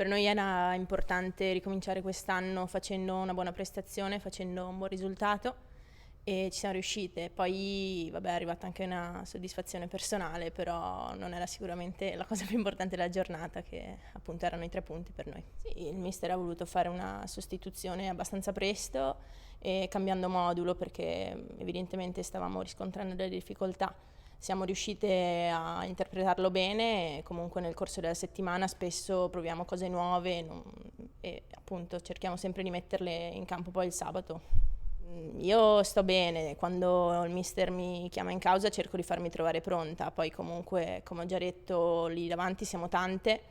per noi era importante ricominciare quest'anno facendo una buona prestazione, facendo un buon risultato e ci siamo riuscite. Poi vabbè, è arrivata anche una soddisfazione personale, però non era sicuramente la cosa più importante della giornata, che appunto erano i 3 punti per noi. Sì, il mister ha voluto fare una sostituzione abbastanza presto e cambiando modulo perché evidentemente stavamo riscontrando delle difficoltà. Siamo riuscite a interpretarlo bene e comunque nel corso della settimana spesso proviamo cose nuove e appunto cerchiamo sempre di metterle in campo poi il sabato. Io sto bene, quando il mister mi chiama in causa cerco di farmi trovare pronta, poi comunque come ho già detto lì davanti siamo tante,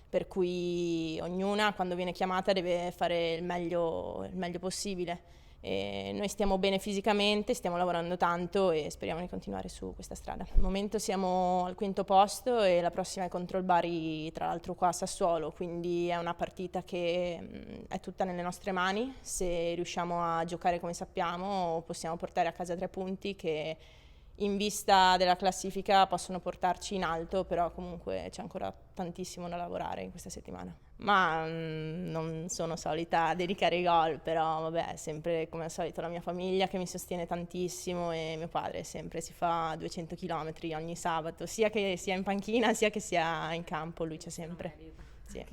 per cui ognuna quando viene chiamata deve fare il meglio possibile. E noi stiamo bene fisicamente, stiamo lavorando tanto e speriamo di continuare su questa strada. Al momento siamo al 5° posto e la prossima è contro il Bari, tra l'altro qua a Sassuolo, quindi è una partita che è tutta nelle nostre mani. Se riusciamo a giocare come sappiamo possiamo portare a casa 3 punti che in vista della classifica possono portarci in alto, però comunque c'è ancora tantissimo da lavorare in questa settimana. Ma non sono solita dedicare i gol, però vabbè, sempre come al solito la mia famiglia che mi sostiene tantissimo e mio padre sempre si fa 200 km ogni sabato, sia che sia in panchina sia che sia in campo, lui c'è sempre. Sì.